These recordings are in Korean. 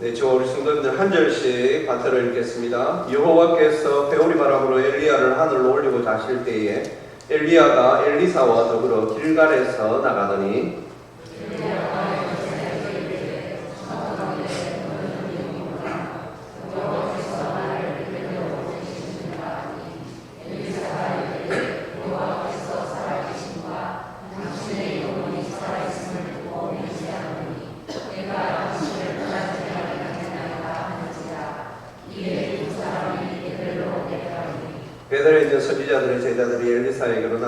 네, 저 우리 성도님들 한 절씩 반절을 읽겠습니다. 여호와께서 회오리 바람으로 엘리야를 하늘로 올리고 자실 때에 엘리야가 엘리사와 더불어 길갈에서 나가더니 베델에 있는 선지자들의 제자들이 엘리사에게로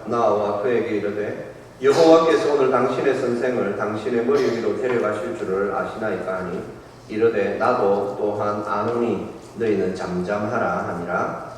나와 그에게 이르되 여호와께서 오늘 당신의 선생을 당신의 머리 위로 데려가실 줄을 아시나이까 하니 이르되 나도 또한 아노니 너희는 잠잠하라 하니라.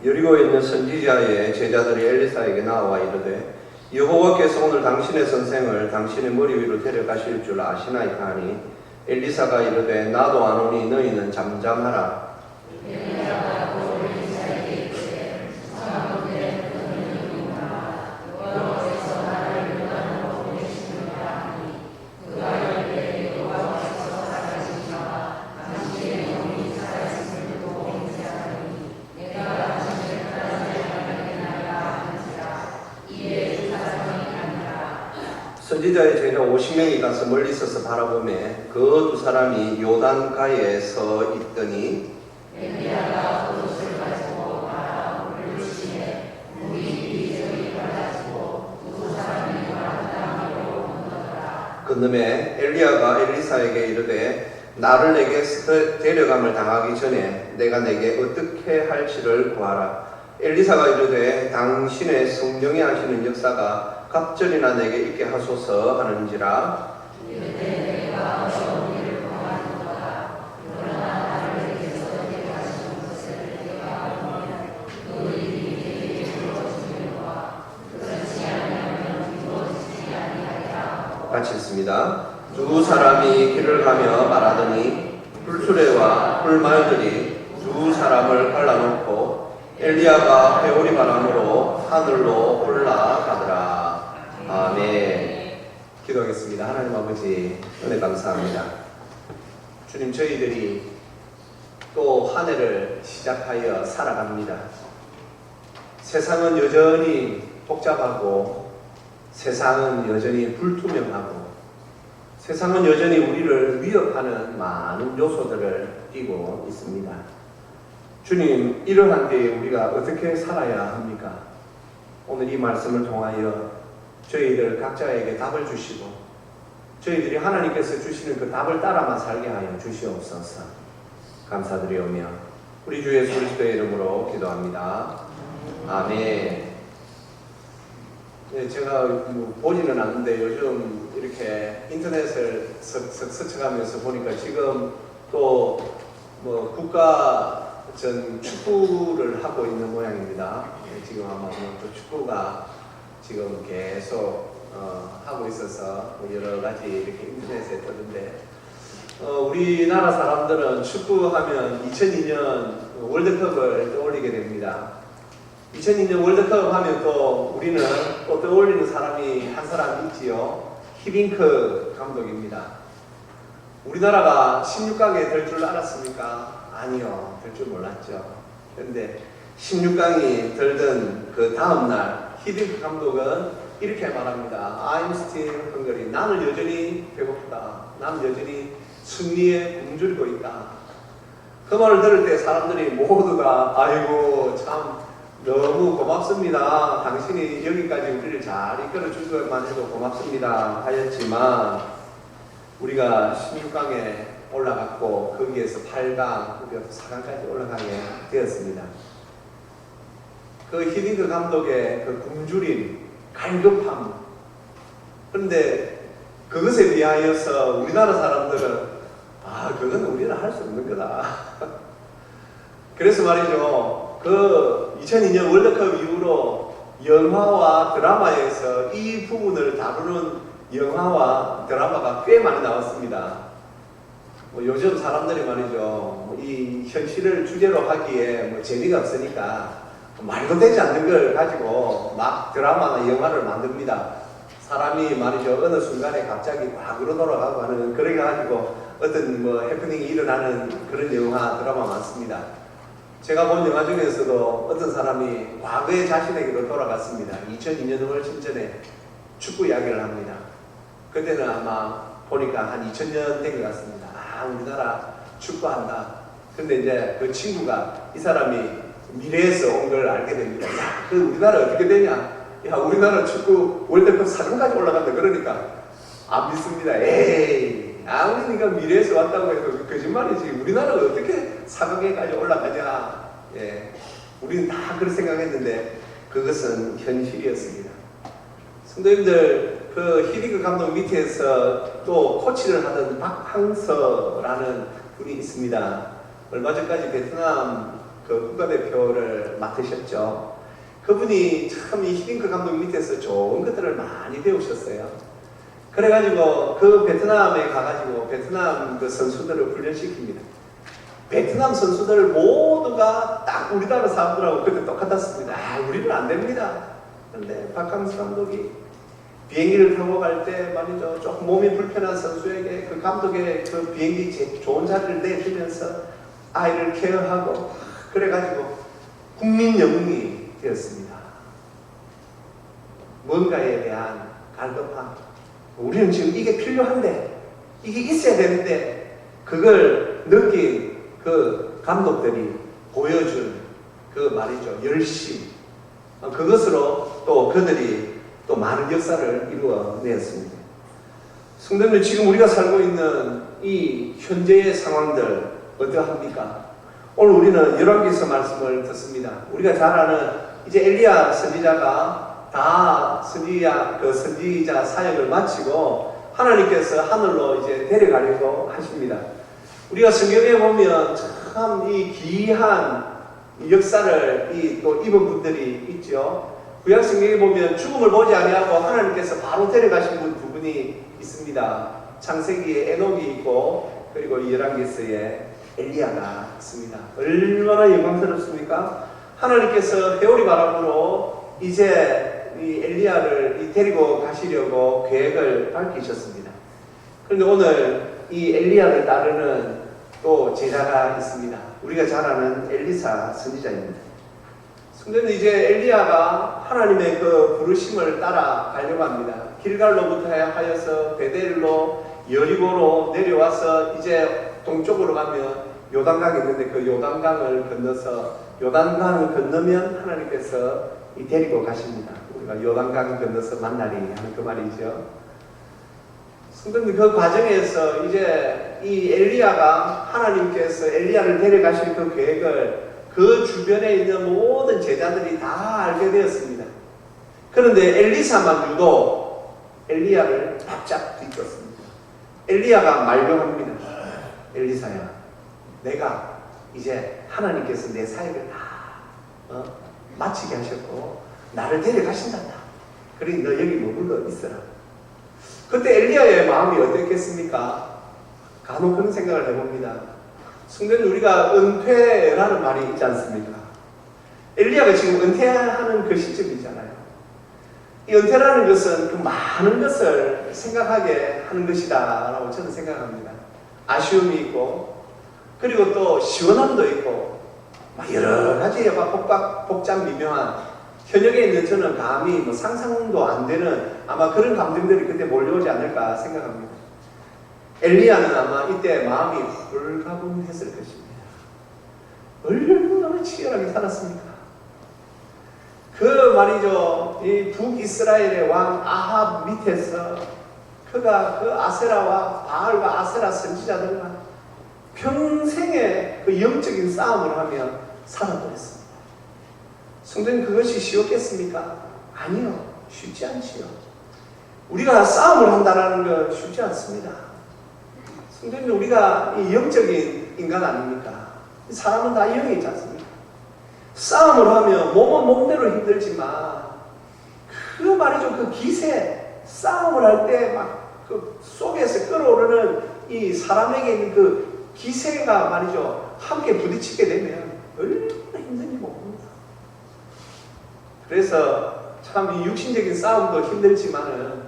여리고에 있는 선지자의 제자들이 엘리사에게 나와 이르되 여호와께서 오늘 당신의 선생을 당신의 머리 위로 데려가실 줄 아시나이까 하니 엘리사가 이르되 나도 아노니 너희는 잠잠하라. 선지자의 제자 50명이 가서 멀리 서서 바라보매 그 두 사람이 요단가에 서 있더니 엘리야가 봇을 가지고 바라 물르시되 물이 저리 갈라지고 두 사람이 바람으로 건너더라. 그놈에 엘리야가 엘리사에게 이르되 나를 내게 데려감을 당하기 전에 내가 내게 어떻게 할지를 구하라. 엘리사가 이르되 당신의 성령이 하시는 역사가 갑절이나 내게 있게 하소서 하는지라. 같이 읽습니다. 두 사람이 길을 가며 말하더니 풀수레와 풀말들이 두 사람을 갈라놓고 엘리야가 회오리 바람으로 하늘로 올라가더라. 아멘. 기도하겠습니다. 하나님 아버지 은혜 감사합니다. 주님, 저희들이 또 한 해를 시작하여 살아갑니다. 세상은 여전히 복잡하고 세상은 여전히 불투명하고 세상은 여전히 우리를 위협하는 많은 요소들을 띠고 있습니다. 주님, 이러한 때에 우리가 어떻게 살아야 합니까? 오늘 이 말씀을 통하여 저희들 각자에게 답을 주시고 저희들이 하나님께서 주시는 그 답을 따라만 살게 하여 주시옵소서. 감사드리오며 우리 주 예수 그리스도의 이름으로 기도합니다. 아멘. 네, 제가 보지는 않는데 요즘 이렇게 인터넷을 스쳐가면서 보니까 지금 또 국가전 축구를 하고 있는 모양입니다. 지금 아마 또 축구가 지금 계속 하고 있어서 여러 가지 이렇게 인터넷에 뜨는데 우리나라 사람들은 축구하면 2002년 월드컵을 떠올리게 됩니다. 2002년 월드컵 하면 또 우리는 또 떠올리는 사람이 한 사람 있지요. 히딩크 감독입니다. 우리나라가 16강에 될 줄 알았습니까? 아니요, 될 줄 몰랐죠. 그런데 16강이 들던 그 다음날 히딩크 감독은 이렇게 말합니다. I'm still hungry. 나는 여전히 배고프다. 나는 여전히 승리에 굶주리고 있다. 그 말을 들을 때 사람들이 모두 다 아이고 참 너무 고맙습니다. 당신이 여기까지 우리를 잘 이끌어 줄 것만 해도 고맙습니다 하였지만 우리가 16강에 올라갔고 거기에서 8강, 거기에서 4강까지 올라가게 되었습니다. 그 히딩크 감독의 그 굶주림, 갈급함. 그런데 그것에 비하여서 우리나라 사람들은 그건 우리는 할 수 없는 거다. 그래서 말이죠. 그 2002년 월드컵 이후로 영화와 드라마에서 이 부분을 다루는 영화와 드라마가 꽤 많이 나왔습니다. 요즘 사람들이 말이죠, 이 현실을 주제로 하기에 재미가 없으니까 말도 되지 않는 걸 가지고 막 드라마나 영화를 만듭니다. 사람이 말이죠, 어느 순간에 갑자기 과거로 돌아가고 하는, 그래 가지고 어떤 해프닝이 일어나는 그런 영화, 드라마 많습니다. 제가 본 영화 중에서도 어떤 사람이 과거의 자신에게로 돌아갔습니다. 2002년 훨씬 전에 축구 이야기를 합니다. 그때는 아마 보니까 한 2000년 된 것 같습니다. 우리나라 축구한다. 근데 이제 그 친구가, 이 사람이 미래에서 온 걸 알게 됩니다. 야, 그 우리나라 어떻게 되냐? 야, 우리나라 축구 월드컵 4강까지 올라간다. 그러니까 안 믿습니다. 에이, 아무리 네가 미래에서 왔다고 해도 거짓말이지. 우리나라가 어떻게 4강에까지 올라가냐? 예, 우리는 다 그렇게 생각했는데 그것은 현실이었습니다. 성도님들, 그 히딩크 감독 밑에서 또 코치를 하던 박항서라는 분이 있습니다. 얼마 전까지 베트남 그 국가대표를 맡으셨죠. 그분이 참 이 히딩크 감독 밑에서 좋은 것들을 많이 배우셨어요. 그래가지고 그 베트남에 가가지고 베트남 그 선수들을 훈련시킵니다. 베트남 선수들 모두가 딱 우리나라 사람들하고 그때 똑같았습니다. 우리는 안 됩니다. 그런데 박항서 감독이 비행기를 타고 갈 때 말이죠, 조금 몸이 불편한 선수에게 그 감독의 그 비행기 좋은 자리를 내주면서 아이를 케어하고, 그래가지고 국민 영웅이 되었습니다. 뭔가에 대한 갈급함. 우리는 지금 이게 필요한데, 이게 있어야 되는데, 그걸 느낀 그 감독들이 보여준 그 말이죠, 열심. 그것으로 또 그들이 또 많은 역사를 이루어내었습니다. 성도님들, 지금 우리가 살고 있는 이 현재의 상황들 어떠합니까? 오늘 우리는 열왕기서 말씀을 듣습니다. 우리가 잘 아는 이제 엘리야 선지자가 다 선지자 사역을 마치고 하나님께서 하늘로 이제 데려가려고 하십니다. 우리가 성경에 보면 참 이 귀한 역사를 또 입은 분들이 있죠. 구약 성경에 보면 죽음을 보지 아니하고 하나님께서 바로 데려가신 분 두 분이 있습니다. 창세기에 에녹이 있고, 그리고 열왕기서에 엘리야가 있습니다. 얼마나 영광스럽습니까? 하나님께서 회오리 바람으로 이제 이 엘리야를 데리고 가시려고 계획을 밝히셨습니다. 그런데 오늘 이 엘리야를 따르는 또 제자가 있습니다. 우리가 잘 아는 엘리사 선지자입니다. 성도님, 이제 엘리야가 하나님의 그 부르심을 따라 가려고 합니다. 길갈로부터 하여서 베델로 여리고로 내려와서 이제 동쪽으로 가면 요단강이 있는데 그 요단강을 건너서, 요단강을 건너면 하나님께서 데리고 가십니다. 우리가 요단강 건너서 만나리 하는 그 말이죠. 성도님, 그 과정에서 이제 이 엘리야가, 하나님께서 엘리야를 데려가실 그 계획을 그 주변에 있는 모든 제자들이 다 알게 되었습니다. 그런데 엘리사만 유독 엘리야를 바짝 뒤쫓습니다. 엘리야가 말명합니다. 엘리사야, 내가 이제 하나님께서 내 사역을 다 마치게 하셨고 나를 데려가신단다. 그러니 너 여기 머물러 있어라. 그때 엘리야의 마음이 어땠겠습니까? 간혹 그런 생각을 해봅니다. 성도님, 우리가 은퇴라는 말이 있지 않습니까? 엘리야가 지금 은퇴하는 그 시점이잖아요. 이 은퇴라는 것은 그 많은 것을 생각하게 하는 것이다 라고 저는 생각합니다. 아쉬움이 있고, 그리고 또 시원함도 있고, 여러 가지 복잡 미묘한, 현역에 있는 저는 감히 상상도 안 되는 아마 그런 감정들이 그때 몰려오지 않을까 생각합니다. 엘리야는 아마 이때 마음이 홀가분했을 것입니다. 얼마나 치열하게 살았습니까? 그 말이죠, 이 북이스라엘의 왕 아합 밑에서 그가 그 아세라와 바알과 아세라 선지자들과 평생의 그 영적인 싸움을 하며 살아버렸습니다. 성도님, 그것이 쉬웠겠습니까? 아니요, 쉽지 않지요. 우리가 싸움을 한다는 건 쉽지 않습니다. 성도님, 우리가 이 영적인 인간 아닙니까? 사람은 다 영이 있지 않습니까? 싸움을 하면 몸은 몸대로 힘들지만 그 말이죠. 그 기세, 싸움을 할 때 막 그 속에서 끓어오르는 이 사람에게 있는 그 기세가 말이죠. 함께 부딪히게 되면 얼마나 힘든지 모릅니다. 그래서 참 이 육신적인 싸움도 힘들지만은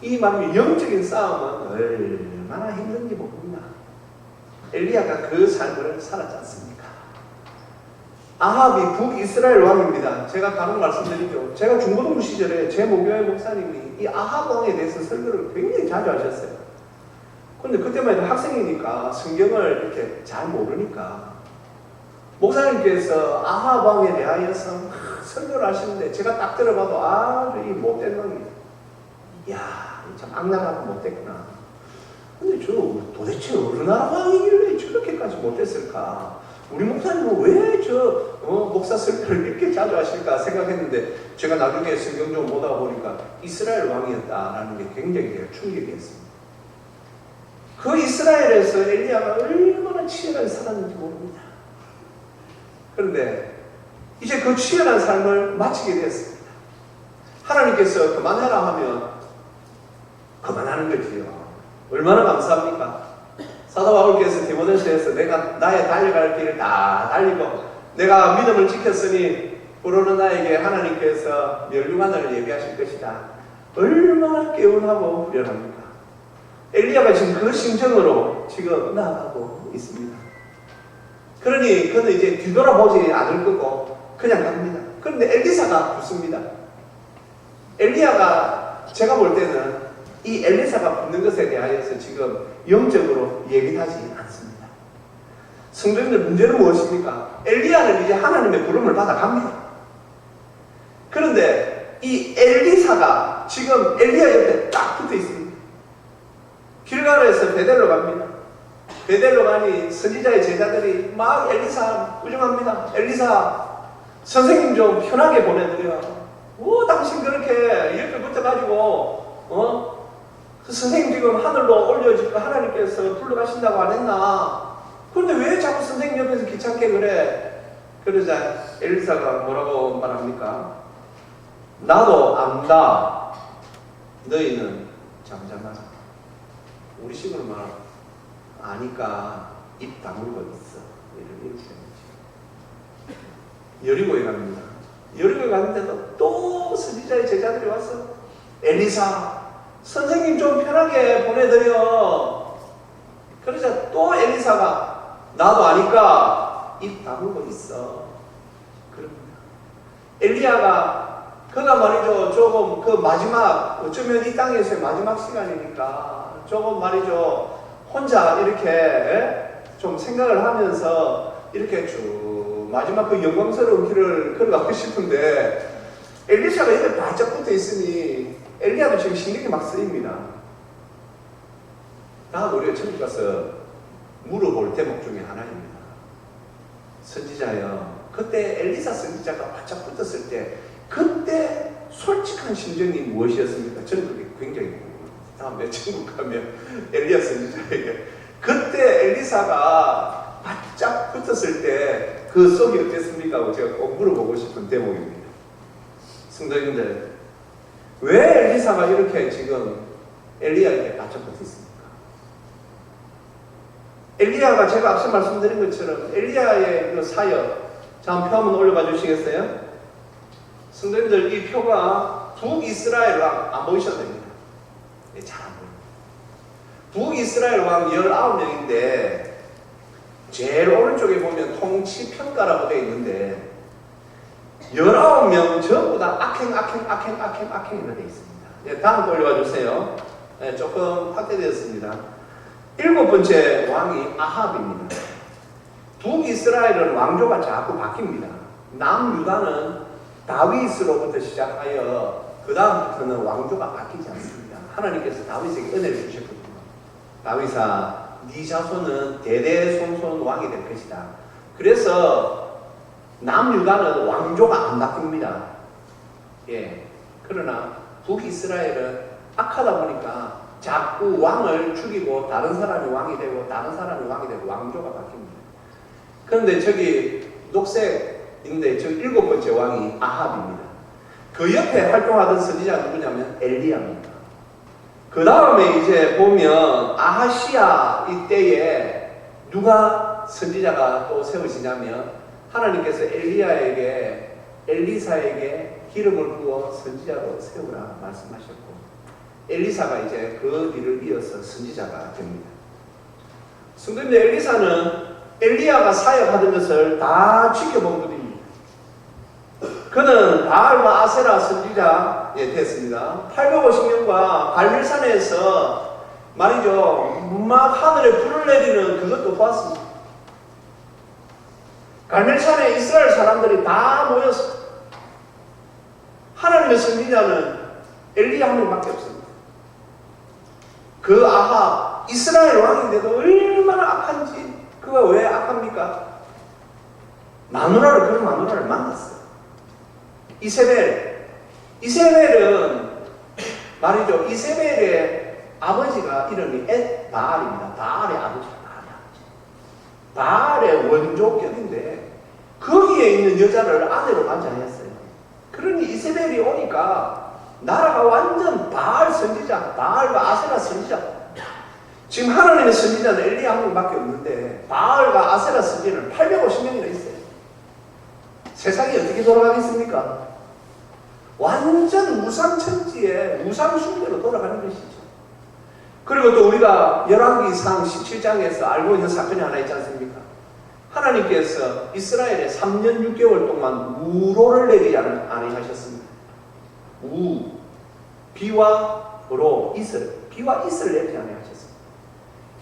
이 말이 영적인 싸움은 얼마나 힘든지 모릅니다. 엘리야가 그 삶을 살았지 않습니까? 아합이 북이스라엘 왕입니다. 제가 간혹 말씀드리죠. 제가 중고등부 시절에 제 모교회 목사님이 이 아합 왕에 대해서 설교를 굉장히 자주 하셨어요. 근데 그때만 해도 학생이니까 성경을 이렇게 잘 모르니까 목사님께서 아합 왕에 대하여서 설교를 하시는데 제가 딱 들어봐도 아주 이 못된 놈이에요. 이야, 참 악랄하고 못됐구나. 근데 저 도대체 어느 나라 왕이길래 저렇게까지 못됐을까? 우리 목사님은 왜 목사 설교를 이렇게 자주 하실까 생각했는데 제가 나중에 성경 좀 보다 보니까 이스라엘 왕이었다라는 게 굉장히 제가 충격이었습니다. 그 이스라엘에서 엘리야가 얼마나 치열하게 살았는지 모릅니다. 그런데 이제 그 치열한 삶을 마치게 되었습니다. 하나님께서 그만해라 하면 그만하는 거지요. 얼마나 감사합니까? 사도 바울께서 디모데서에서 내가 나의 달려갈 길을 다 달리고 내가 믿음을 지켰으니 부르는 나에게 하나님께서 멸류관을 예비하실 것이다. 얼마나 개운하고 후련합니까? 엘리야가 지금 그 심정으로 지금 나아가고 있습니다. 그러니 그는 이제 뒤돌아보지 않을 거고 그냥 갑니다. 그런데 엘리사가 붙습니다. 엘리야가 제가 볼 때는 이 엘리사가 붙는 것에 대하여서 지금 영적으로 예민하지 않습니다. 성도님들 문제는 무엇입니까? 엘리야는 이제 하나님의 부름을 받아갑니다. 그런데 이 엘리사가 지금 엘리야 옆에 딱 붙어 있습니다. 길갈에서 베델로 갑니다. 베델로 가니 선지자의 제자들이 막 엘리사 꾸중합니다. 엘리사 선생님 좀 편하게 보내드려. 당신 그렇게 옆에 붙어가지고 그 선생님 지금 하늘로 올려지고 하나님께서 불러가신다고 안 했나? 그런데 왜 자꾸 선생님 옆에서 귀찮게 그래? 그러자 엘리사가 뭐라고 말합니까? 나도 안다. 너희는 잠잠하자. 우리 식으로 말하면 아니까 입 다물고 있어. 이런 얘기죠. 여리고에 갑니다. 여리고에 갔는데도 또 선지자의 제자들이 와서 엘리사 선생님 좀 편하게 보내드려. 그러자 또 엘리사가 나도 아니까 입 다물고 있어. 그럽니다. 엘리야가 그가 말이죠. 조금 그 마지막 어쩌면 이 땅에서의 마지막 시간이니까 조금 말이죠. 혼자 이렇게 좀 생각을 하면서 이렇게 쭉 마지막 그 영광스러운 길을 걸어가고 싶은데 엘리사가 옆에 바짝 붙어 있으니 엘리야도 지금 신경이 막 쓰입니다. 다음 우리가 천국 가서 물어볼 대목 중에 하나입니다. 선지자여, 그때 엘리사 선지자가 바짝 붙었을 때 그때 솔직한 심정이 무엇이었습니까? 저는 그게 굉장히 궁금합니다. 다음에 천국 가면 엘리야 선지자에게 그때 엘리사가 바짝 붙었을 때 그 속이 어땠습니까? 하고 제가 꼭 물어보고 싶은 대목입니다. 성도님들, 왜 엘리사가 이렇게 지금 엘리야에게 바짝 붙어 있습니까? 엘리야가 제가 앞서 말씀드린 것처럼 엘리야의 그 사역, 자, 한번 표 한번 올려봐 주시겠어요? 성도님들, 이 표가 북이스라엘 왕 안 보이셔도 됩니다. 네, 잘 안 보입니다. 북이스라엘 왕 19명인데 제일 오른쪽에 보면 통치평가라고 되어 있는데 19명 전부 다 악행으로 되어 있습니다. 네, 다음 올려봐 주세요. 네, 조금 확대되었습니다. 7번째 왕이 아합입니다. 북이스라엘은 왕조가 자꾸 바뀝니다. 남유다는 다윗으로부터 시작하여 그 다음부터는 왕조가 바뀌지 않습니다. 하나님께서 다윗에게 은혜를 주셨거든요. 다윗아, 네 자손은 대대손손 왕이 될 것이다. 그래서 남유다는 왕조가 안 바뀝니다. 예. 그러나 북이스라엘은 악하다 보니까 자꾸 왕을 죽이고 다른 사람이 왕이 되고 다른 사람이 왕이 되고 왕조가 바뀝니다. 그런데 저기 녹색인데 저 7번째 왕이 아합입니다. 그 옆에 활동하던 선지자가 누구냐면 엘리야입니다. 그 다음에 이제 보면 아하시아 이때에 누가 선지자가 또 세우시냐면 하나님께서 엘리사에게 기름을 부어 선지자로 세우라 말씀하셨고 엘리사가 이제 그 뒤를 이어서 선지자가 됩니다. 성도님들, 엘리사는 엘리야가 사역하던 것을 다 지켜본 분입니다. 그는 바알과 아세라 선지자에 됐습니다. 850년과 갈멜산에서 말이죠, 막 하늘에 불을 내리는 그것도 보았습니다. 갈멜산에 이스라엘 사람들이 다 모였습니다. 하나님의 선지자는 엘리야 한 명밖에 없습니다. 그 아합, 이스라엘 왕인데도 얼마나 악한지. 그가 왜 악합니까? 그런 마누라를 만났어요. 이세벨은 말이죠, 이세벨의 아버지가 이름이 바알입니다. 바알의 아버지가 바알의 원조격인데 거기에 있는 여자를 아내로 맞이하였어요. 그러니 이세벨이 오니까 나라가 완전 바알 선지자, 바알과 아세라 선지자. 지금 하나님의 선지자는 엘리야 한 명밖에 없는데 바알과 아세라 선지자는 850명이나 있어요. 세상이 어떻게 돌아가겠습니까? 완전 우상천지에 우상숭배로 돌아가는 것이죠. 그리고 또 우리가 열왕기상 17장에서 알고 있는 사건이 하나 있지 않습니까? 하나님께서 이스라엘에 3년 6개월 동안 우로를 내리지 아니하셨습니다. 비와 이슬을 내리지 아니하셨습니다.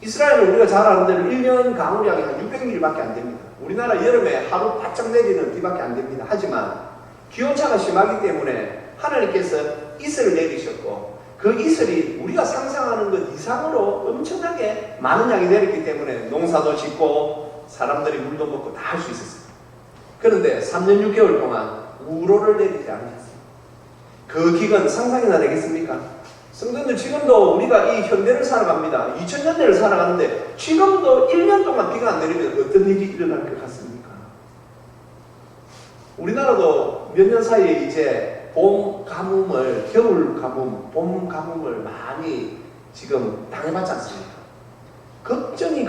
이스라엘은 우리가 잘 아는 대로 1년 강우량이 한 600mm밖에 안 됩니다. 우리나라 여름에 하루 바짝 내리는 비밖에 안 됩니다. 하지만 기온차가 심하기 때문에 하나님께서 이슬을 내리셨고 그 이슬이 우리가 상상하는 것 이상으로 엄청나게 많은 양이 내렸기 때문에 농사도 짓고 사람들이 물도 먹고 다 할 수 있었습니다. 그런데 3년 6개월 동안 우로를 내리지 않으셨습니다. 그 기간 상상이나 되겠습니까? 성도님들, 지금도 우리가 이 현대를 살아갑니다. 2000년대를 살아가는데 지금도 1년 동안 비가 안 내리면 어떤 일이 일어날 것 같습니까? 우리나라도 몇 년 사이에 이제 겨울 가뭄, 봄 가뭄을 많이 지금 당해봤지 않습니까? 걱정이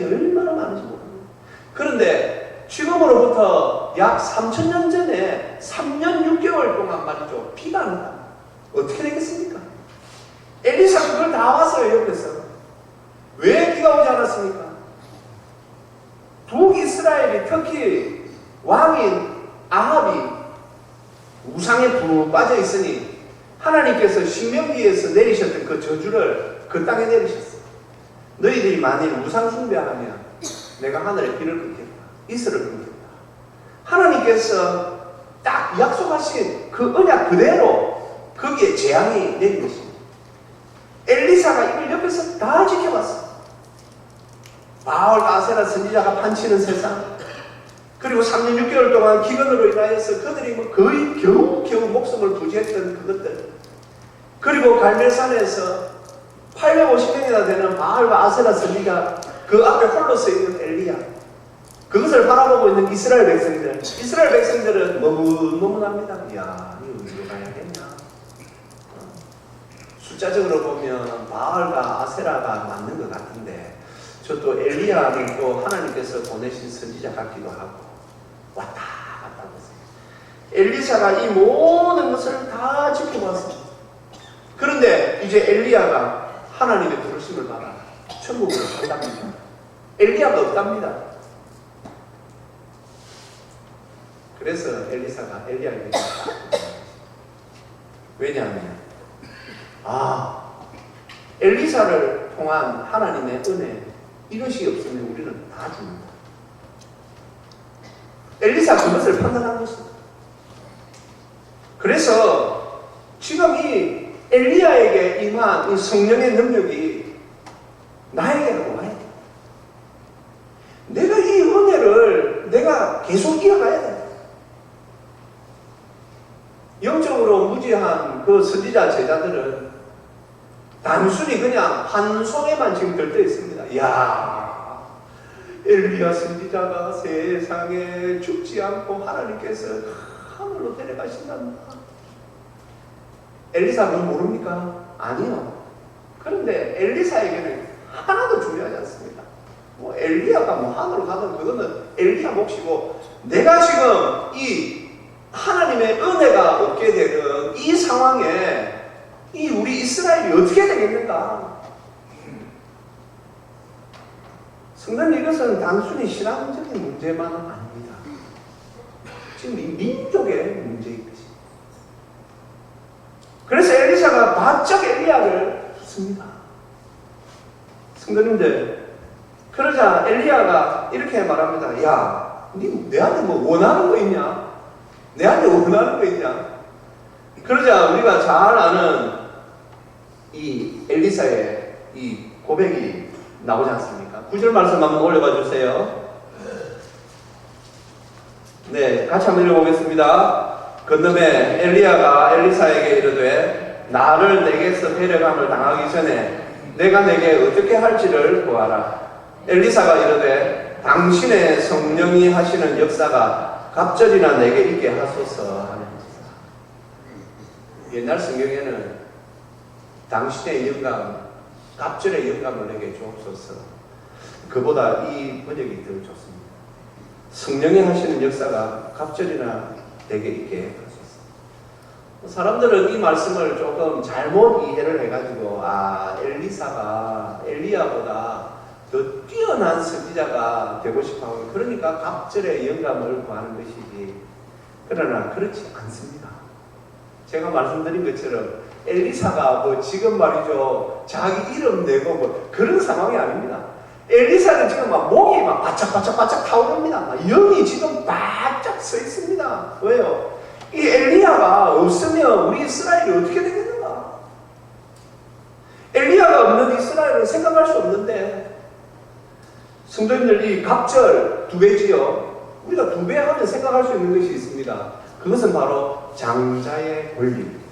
얼마나 많은지 모릅니다. 그런데 지금으로부터 약 3000년 전에 3년 6개월 동안 말이죠, 비가 안 온다. 어떻게 되겠습니까? 엘리사가 그걸 다 왔어요, 옆에서. 왜 비가 오지 않았습니까? 북이스라엘이 특히 왕인 아합이 우상에 푹 빠져 있으니 하나님께서 신명기에서 내리셨던 그 저주를 그 땅에 내리셨어요. 너희들이 만일 우상 숭배하면 내가 하늘에 비를 끊겠다. 이슬을 끊겠다. 하나님께서 딱 약속하신 그 언약 그대로 거기에 재앙이 내린 것입니다. 엘리사가 이걸 옆에서 다 지켜봤어요. 바알, 아세라 선지자가 판치는 세상, 그리고 3년 6개월 동안 기근으로 인하여서 그들이 거의 겨우 목숨을 부지했던 그것들, 그리고 갈멜산에서 850명이나 되는 바알과 아세라 선지자 그 앞에 홀로 서 있는 엘리야, 그것을 바라보고 있는 이스라엘 백성들은 너무납니다. 이야, 이거 어디로 가야겠냐. 숫자적으로 보면 바알과 아세라가 맞는 것 같은데 저 또 엘리야는 또 하나님께서 보내신 선지자 같기도 하고 왔다 갔다 했어요. 엘리사가 이 모든 것을 다 지켜봤습니다. 그런데 이제 엘리야가 하나님의 부르심을 받아 천국으로 간답니다. 엘리야가 없답니다. 그래서 엘리사가 엘리야에게 왜냐하면 엘리사를 통한 하나님의 은혜, 이것이 없으면 우리는 다 죽는다. 엘리사 그것을 판단한 것입니다. 그래서 지금 이 엘리야에게 임한 이 성령의 능력이 나에게 와야 돼. 내가 이 은혜를 내가 계속 이어가야 돼. 영적으로 무지한 그 선지자 제자들은 단순히 그냥 한 손에만 지금 들떠 있습니다. 이야, 엘리야 선지자가 세상에 죽지 않고 하나님께서 하늘로 데려가신단다. 엘리사 그건 모릅니까? 아니요. 그런데 엘리사에게는 하나도 중요하지 않습니다. 뭐 엘리야가 뭐 하늘로 가든 그거는 엘리야 몫이고, 내가 지금 이 하나님의 은혜가 없게 되는 이 상황에 이 우리 이스라엘이 어떻게 되겠는가? 성도님, 이것은 단순히 신앙적인 문제만은 아닙니다. 지금 이 민족의 문제인 것입니다. 그래서 엘리사가 바짝 엘리야를 믿습니다. 성도님들, 그러자 엘리야가 이렇게 말합니다. 야, 니 내한테 뭐 원하는 거 있냐? 내한테 원하는 거 있냐? 그러자 우리가 잘 아는 이 엘리사의 이 고백이 나오지 않습니까? 9절 말씀 한번 올려봐 주세요. 네, 같이 한번 읽어보겠습니다. 건너매 엘리야가 엘리사에게 이르되 나를 내게서 데려감을 당하기 전에 내가 내게 어떻게 할지를 구하라. 엘리사가 이르되 당신의 성령이 하시는 역사가 갑절이나 내게 있게 하소서 하는지라. 옛날 성경에는 당신의 영감, 갑절의 영감을 내게 주옵소서. 그보다 이 번역이 더 좋습니다. 성령이 하시는 역사가 갑절이나 내게 있게 하소서. 사람들은 이 말씀을 조금 잘못 이해를 해가지고, 엘리사가 엘리야보다 더 뛰어난 선지자가 되고 싶어하고, 그러니까 갑절의 영감을 구하는 것이지. 그러나 그렇지 않습니다. 제가 말씀드린 것처럼 엘리사가 뭐 지금 말이죠, 자기 이름 내고 뭐 그런 상황이 아닙니다. 엘리사는 지금 막 목이 막 바짝바짝 타오릅니다. 막 영이 지금 바짝 서 있습니다. 왜요? 이 엘리야가 없으면 우리 이스라엘이 어떻게 되겠는가? 엘리야가 없는 이스라엘은 생각할 수 없는데, 성도님들, 이 갑절 2배지요. 우리가 2배 하면 생각할 수 있는 것이 있습니다. 그것은 바로 장자의 권리입니다.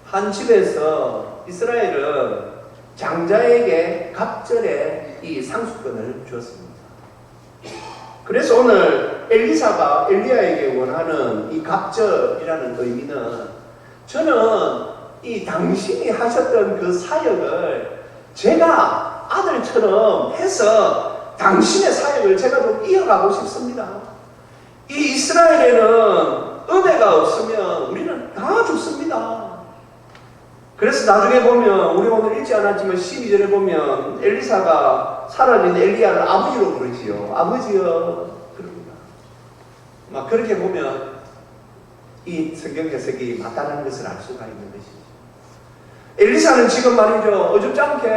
한 집에서 이스라엘은 장자에게 갑절의 이 상수권을 주었습니다. 그래서 오늘 엘리사가 엘리야에게 원하는 이 갑절이라는 의미는, 저는 이 당신이 하셨던 그 사역을 제가 아들처럼 해서 당신의 사역을 제가 좀 이어가고 싶습니다. 이 이스라엘에는 은혜가 없으면 우리는 다 죽습니다. 그래서 나중에 보면, 우리 오늘 읽지 않았지만 12절에 보면 엘리사가 사라진 엘리야를 아버지로 부르지요. 아버지여, 그럽니다. 막 그렇게 보면 이 성경 해석이 맞다는 것을 알 수가 있는 것이죠. 엘리사는 지금 말이죠, 어줍지 않게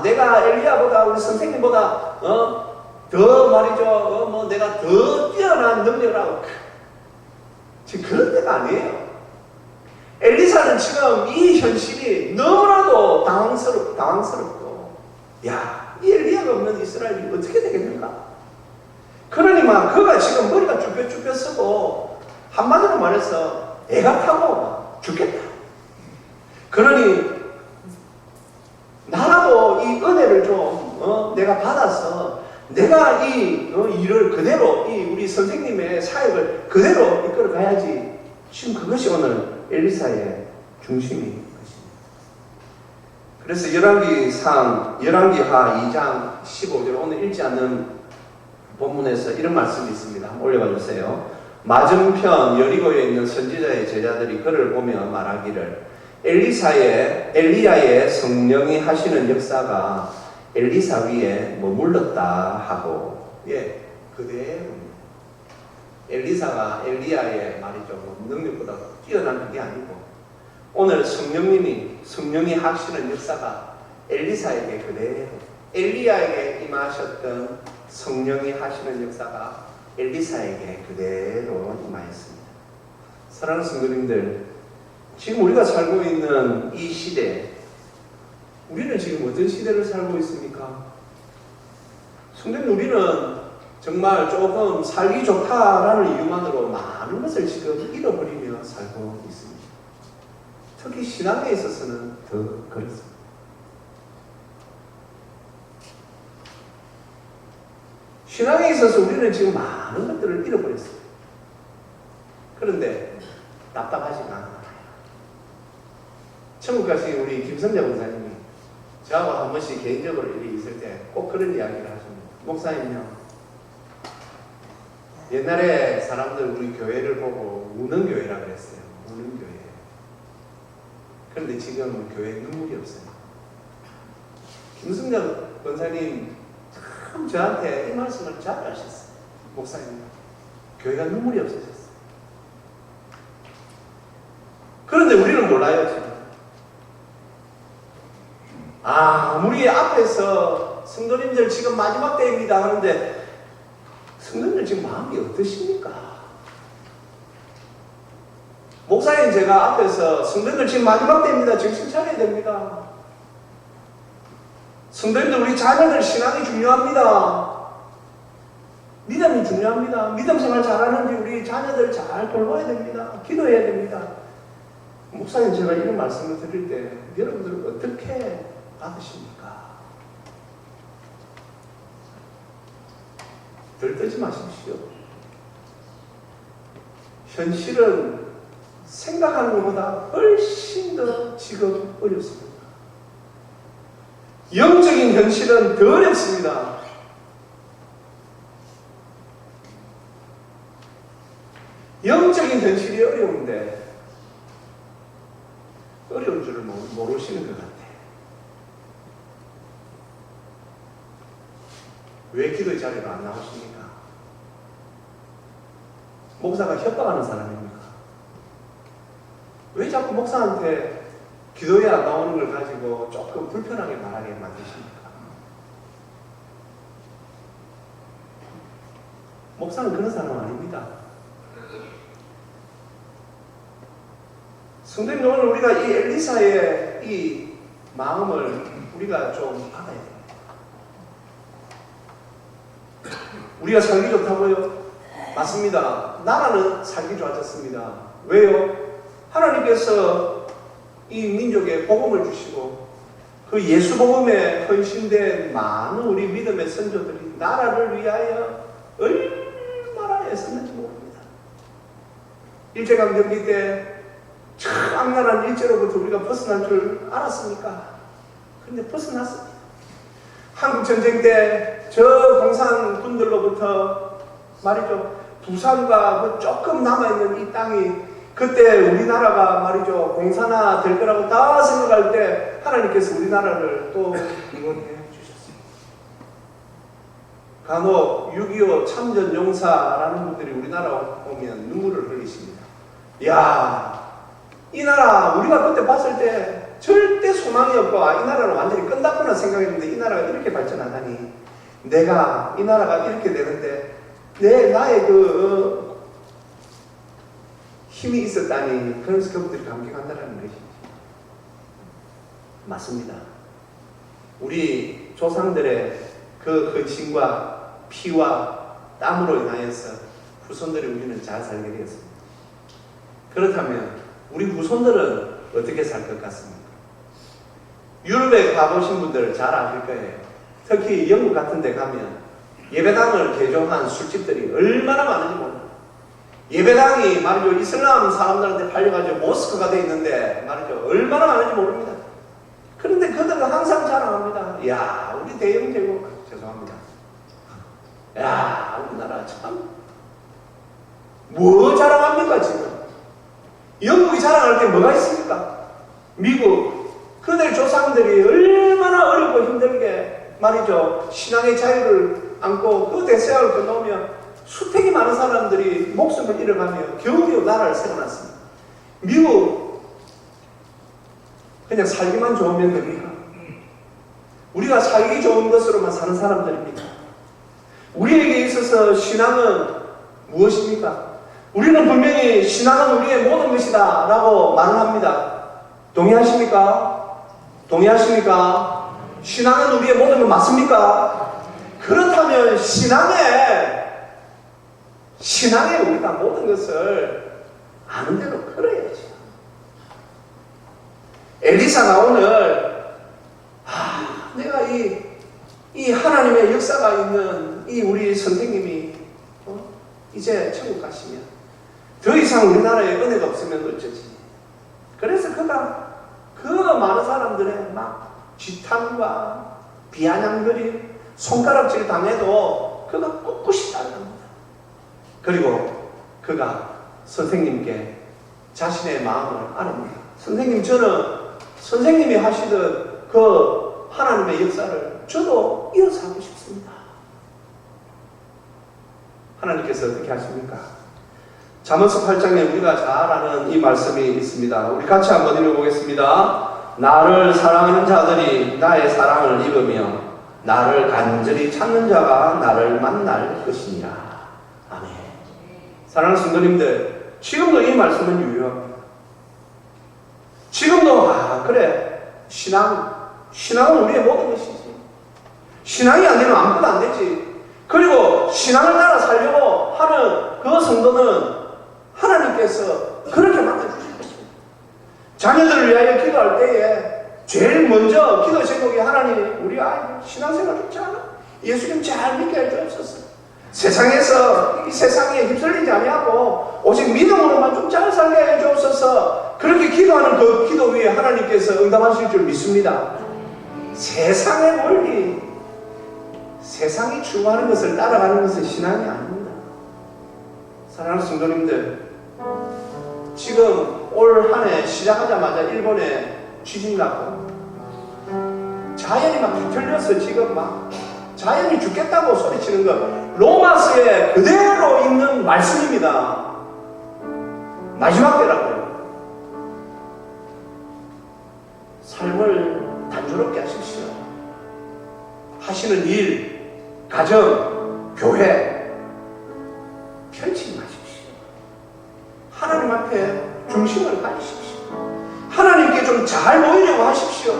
내가 엘리야보다, 우리 선생님보다 더 말이죠, 뭐 내가 더 뛰어난 능력을 하고, 지금 그런 때가 아니에요. 엘리사는 지금 이 현실이 너무나도 당황스럽고, 이 엘리야가 없는 이스라엘이 어떻게 되겠는가? 그러니만 그가 지금 머리가 쭈뼛쭈뼛 쓰고, 한마디로 말해서 애가 타고 죽겠다. 그러니 나라도 이 은혜를 좀 내가 받아서 내가 이 일을 그대로, 이 우리 선생님의 사역을 그대로 이끌어 가야지. 지금 그것이 오늘 엘리사의 중심인 것입니다. 그래서 열왕기하 2장 15절, 오늘 읽지 않는 본문에서 이런 말씀이 있습니다. 한번 올려봐 주세요. 맞은편 여리고에 있는 선지자의 제자들이 그를 보며 말하기를 엘리야의 성령이 하시는 역사가 엘리사 위에 머물렀다 하고, 그대로 엘리사가 엘리야의 말이죠, 능력보다 뛰어난 그게 아니고, 오늘 성령이 하시는 역사가 엘리사에게 그대로, 엘리야에게 임하셨던 성령이 하시는 역사가 엘리사에게 그대로 임하였습니다. 사랑하는 성도님들, 지금 우리가 살고 있는 이 시대, 우리는 지금 어떤 시대를 살고 있습니까? 성도님, 우리는 정말 조금 살기 좋다라는 이유만으로 많은 것을 지금 잃어버리며 살고 있습니다. 특히 신앙에 있어서는 더 그렇습니다. 신앙에 있어서 우리는 지금 많은 것들을 잃어버렸어요. 그런데 답답하지만 천국 가신 우리 김성자 목사님이 저하고 한 번씩 개인적으로 일이 있을 때 꼭 그런 이야기를 하십니다. 목사님요, 옛날에 사람들 우리 교회를 보고 우는 교회라 그랬어요. 우는 교회. 그런데 지금 교회에 눈물이 없어요. 김승자 권사님 참 저한테 이 말씀을 잘 하셨어요. 목사님, 교회가 눈물이 없어졌어요. 그런데 우리는 몰라요, 지금. 우리 앞에서 성도님들 지금 마지막 때입니다 하는데 성도님들 지금 마음이 어떠십니까? 목사님, 제가 앞에서 성도님들 지금 마지막 때입니다. 정신 차려야 됩니다. 성도님들, 우리 자녀들 신앙이 중요합니다. 믿음이 중요합니다. 믿음 생활 잘하는지 우리 자녀들 잘 돌봐야 됩니다. 기도해야 됩니다. 목사님, 제가 이런 말씀을 드릴 때 여러분들은 어떻게 받으십니까? 들뜨지 마십시오. 현실은 생각하는 것보다 훨씬 더 지금 어렵습니다. 영적인 현실은 더 어렵습니다. 영적인 현실이 어려운데 어려운 줄을 모르시는 것 같아요. 왜 기도의 자리로 안 나오십니까? 목사가 협박하는 사람입니까? 왜 자꾸 목사한테 기도에 안 나오는 걸 가지고 조금 불편하게 말하게 만드십니까? 목사는 그런 사람 아닙니다. 성도님, 오늘 우리가 이 엘리사의 이 마음을 우리가 좀 받아야 됩니다. 우리가 살기 좋다고요? 맞습니다. 나라는 살기 좋아졌습니다. 왜요? 하나님께서 이 민족에 복음을 주시고 그 예수 복음에 헌신된 많은 우리 믿음의 선조들이 나라를 위하여 얼마나 애썼는지 모릅니다. 일제강점기 때 참 악랄한 일제로부터 우리가 벗어날 줄 알았습니까? 그런데 벗어났습니다. 한국전쟁 때 저 공산군들로부터 말이죠, 부산과 그 조금 남아있는 이 땅이 그때 우리나라가 말이죠, 공산화 될 거라고 다 생각할 때 하나님께서 우리나라를 또 구원해 주셨습니다. 간혹 6.25 참전용사라는 분들이 우리나라 오면 눈물을 흘리십니다. 이 나라 우리가 그때 봤을 때 절대 소망이 없고 이 나라는 완전히 끝났구나 생각했는데 이 나라가 이렇게 발전하다니, 내가 이 나라가 이렇게 되는데 나의 그 힘이 있었다니, 그래서 그분들이 감격한다는 것이지. 맞습니다. 우리 조상들의 그 헌신과 피와 땀으로 인하여서 후손들이 우리는 잘 살게 되었습니다. 그렇다면 우리 후손들은 어떻게 살 것 같습니까? 유럽에 가보신 분들 잘 아실 거예요. 특히 영국 같은 데 가면 예배당을 개종한 술집들이 얼마나 많은지 모릅니다. 예배당이 말이죠, 이슬람 사람들한테 팔려가지고 모스크가 돼 있는데 말이죠, 얼마나 많은지 모릅니다. 그런데 그들은 항상 자랑합니다. 우리 대영제국, 죄송합니다. 우리나라 참, 뭐 자랑합니까, 지금? 영국이 자랑할 게 뭐가 있습니까? 미국, 그들 조상들이 얼마나 어렵고 힘들게 말이죠, 신앙의 자유를 안고 그 대세를 건너오며 수택이 많은 사람들이 목숨을 잃어가며 겨우겨우 나라를 세워놨습니다. 미국, 그냥 살기만 좋으면 됩니까? 우리가 살기 좋은 것으로만 사는 사람들입니까? 우리에게 있어서 신앙은 무엇입니까? 우리는 분명히 신앙은 우리의 모든 것이다 라고 말을 합니다. 동의하십니까? 동의하십니까? 신앙은 우리의 모든 것 맞습니까? 그렇다면 신앙에 우리가 모든 것을 아는 대로 걸어야지. 엘리사가 오늘 내가 이 하나님의 역사가 있는 이 우리 선생님이 이제 천국 가시면 더 이상 우리나라에 은혜가 없으면 어쩌지. 그래서 그가 그 많은 사람들의 막 지탄과 비아냥들이 손가락질 당해도 그가 꿋꿋이 따라갑니다. 그리고 그가 선생님께 자신의 마음을 아릅니다. 선생님, 저는 선생님이 하시던 그 하나님의 역사를 저도 이어서 하고 싶습니다. 하나님께서 어떻게 하십니까? 잠언서 8장에 우리가 잘 아는 이 말씀이 있습니다. 우리 같이 한번 읽어보겠습니다. 나를 사랑하는 자들이 나의 사랑을 입으며 나를 간절히 찾는 자가 나를 만날 것이니라. 아멘. 사랑하는 성도님들, 지금도 이 말씀은 유효합니다. 지금도 그래, 신앙은 우리의 모든 것이지. 신앙이 안 되면 아무것도 안 되지. 그리고 신앙을 따라 살려고 하는 그 성도는 하나님께서 그렇게 만들어주실 것입니다. 자녀들을 위하여 기도할 때에 제일 먼저 기도 제목이 하나님, 우리 아이들 신앙생활 좋지 않아? 예수님 잘 믿게 해주옵소서. 세상에서 이 세상에 휩쓸리지 아니하고 오직 믿음으로만 좀 잘 살게 해주옵소서. 그렇게 기도하는 그 기도 위에 하나님께서 응답하실 줄 믿습니다. 세상의 원리, 세상이 추구하는 것을 따라가는 것은 신앙이 아닙니다. 사랑하는 성도님들, 지금 올 한 해 시작하자마자 일본에 지진 나고 자연이 막 뒤틀려서 지금 막 자연이 죽겠다고 소리치는 것, 로마서에 그대로 있는 말씀입니다. 마지막 때라고요. 삶을 단조롭게 하십시오. 하시는 일, 가정, 교회 편치 마십시오. 하나님 앞에 중심을 가지십시오. 하나님께 좀 잘 보이려고 하십시오.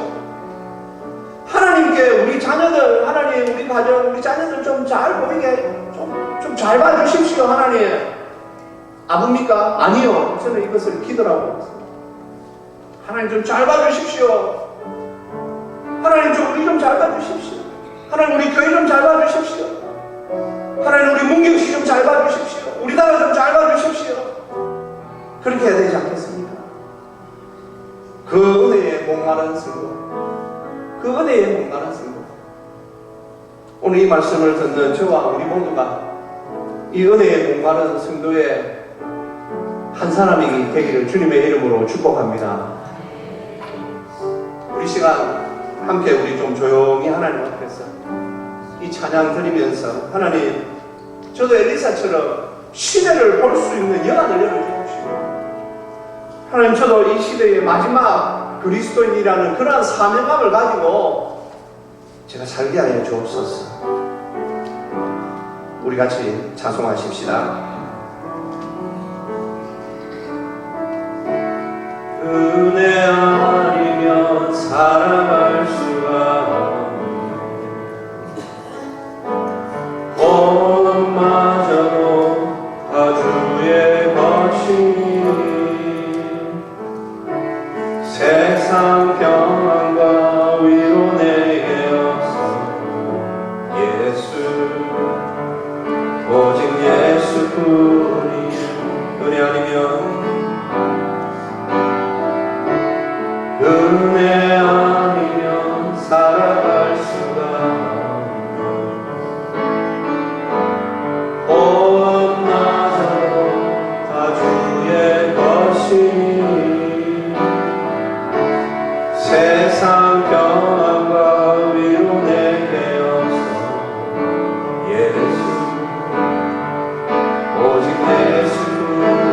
하나님께 우리 자녀들, 하나님 우리 가정, 우리 자녀들 좀 잘 보이게 좀 잘 봐주십시오. 하나님. 아픕니까? 아니요. 저는 이것을 기도라고 했습니다. 하나님 좀 잘 봐주십시오. 하나님 좀 우리 좀 잘 봐주십시오. 하나님 우리 교회 좀 잘 봐주십시오. 하나님 우리 문경시 좀 잘 봐주십시오. 우리 나라 좀 잘 봐주십시오. 그렇게 해야 되지 않겠습니까? 그 은혜에 목마른 성도, 그 은혜에 목마른 성도, 오늘 이 말씀을 듣는 저와 우리 모두가 이 은혜에 목마른 성도의 한 사람이 되기를 주님의 이름으로 축복합니다. 우리 시간 함께 우리 좀 조용히 하나님 앞에서 이 찬양 드리면서, 하나님, 저도 엘리사처럼 시대를 볼 수 있는 영안을 열어주십시오. 하나님, 저도 이 시대의 마지막 그리스도인이라는 그러한 사명감을 가지고 제가 살게 하여 주옵소서. 우리 같이 찬송하십시다. 은혜 아니면 살아갈 수가 없네. 것마저도 다 주의 것이니 세상 평안과 위로 내게 없어 예수, 오직 예수뿐이. 은혜 아니면, 은혜 아니면 살아갈 수가 없네. 것마저도 다 주의 것이니 세상 평안과 위로 내게 없어 예수, 오직 예수뿐이.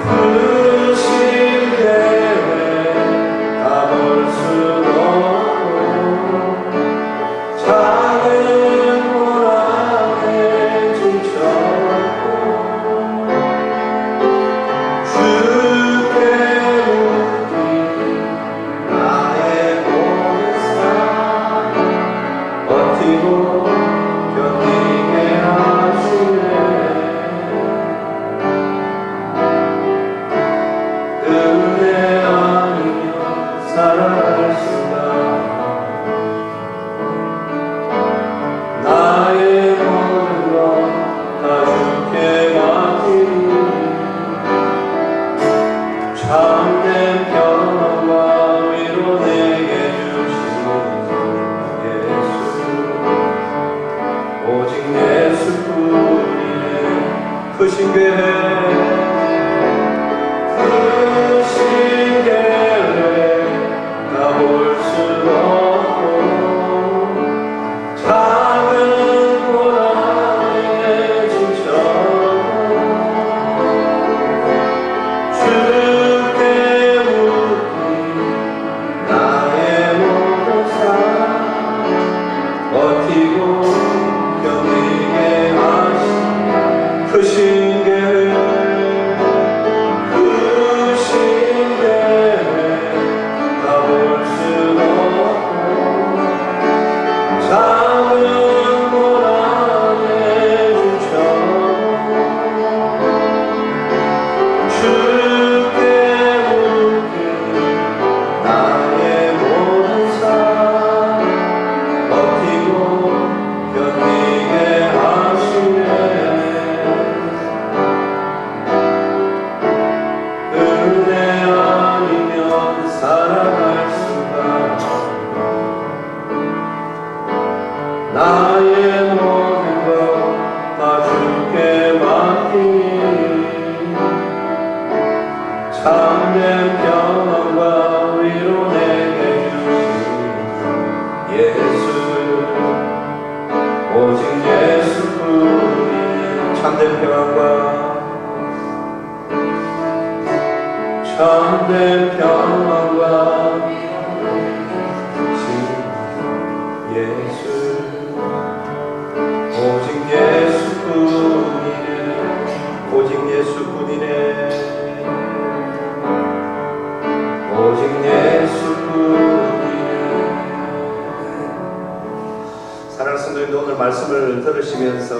그 참된 평안과 위로 내게 주신 예수, 오직 예수뿐이 참된 평안과 참된 평안과 예수, 오직 예수뿐이네, 오직 예수뿐이네, 오직 예수뿐이네. 사랑하는 성도님들, 오늘 말씀을 들으시면서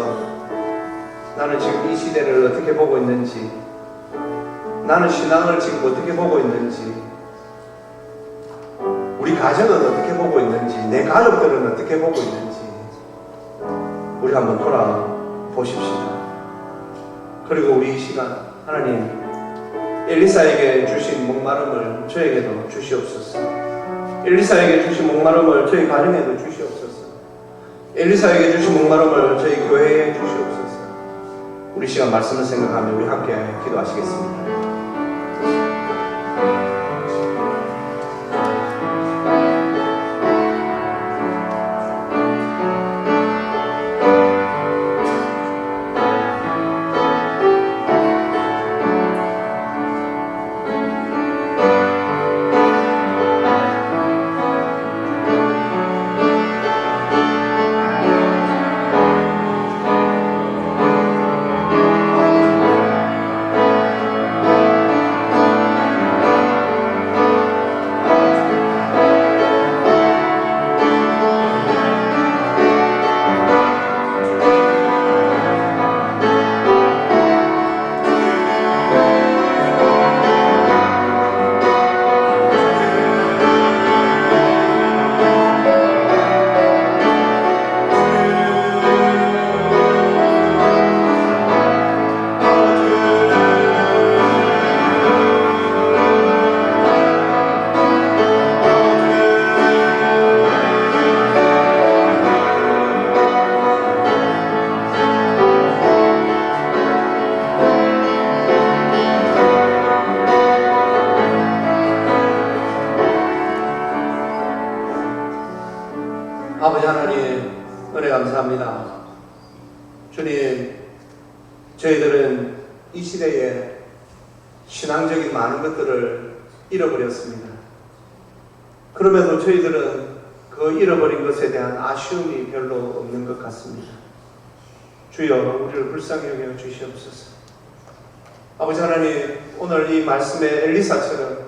나는 지금 이 시대를 어떻게 보고 있는지, 나는 신앙을 지금 어떻게 보고 있는지, 우리 가정은 어떻게 보고 있는지, 내 가족들은 어떻게 보고 있는지 우리 한번 돌아보십시다. 그리고 우리 이 시간 하나님, 엘리사에게 주신 목마름을 저에게도 주시옵소서. 엘리사에게 주신 목마름을 저희 가정에도 주시옵소서. 엘리사에게 주신 목마름을 저희 교회에 주시옵소서. 우리 시간 말씀을 생각하며 우리 함께 기도하시겠습니다. 아버지 하나님, 은혜 감사합니다. 주님, 저희들은 이 시대에 신앙적인 많은 것들을 잃어버렸습니다. 그럼에도 저희들은 그 잃어버린 것에 대한 아쉬움이 별로 없는 것 같습니다. 주여, 우리를 불쌍히 여겨 주시옵소서. 아버지 하나님, 오늘 이 말씀의 엘리사처럼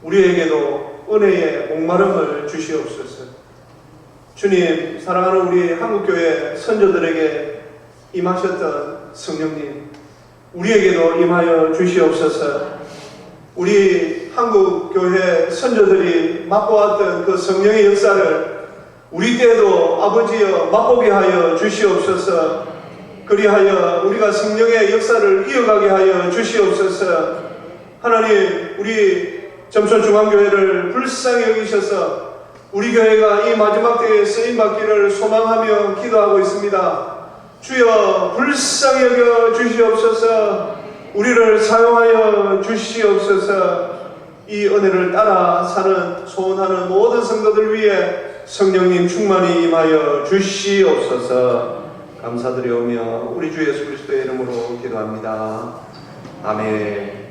우리에게도 은혜의 목마름을 주시옵소서. 주님, 사랑하는 우리 한국교회 선조들에게 임하셨던 성령님, 우리에게도 임하여 주시옵소서. 우리 한국교회 선조들이 맛보았던 그 성령의 역사를 우리 때에도 아버지여 맛보게 하여 주시옵소서. 그리하여 우리가 성령의 역사를 이어가게 하여 주시옵소서. 하나님, 우리 점촌중앙교회를 불쌍히 여기셔서 우리 교회가 이 마지막 때에 쓰임받기를 소망하며 기도하고 있습니다. 주여, 불쌍히 여겨 주시옵소서. 우리를 사용하여 주시옵소서. 이 은혜를 따라 사는 소원하는 모든 성도들 위해 성령님 충만히 임하여 주시옵소서. 감사드리오며 우리 주 예수 그리스도의 이름으로 기도합니다. 아멘.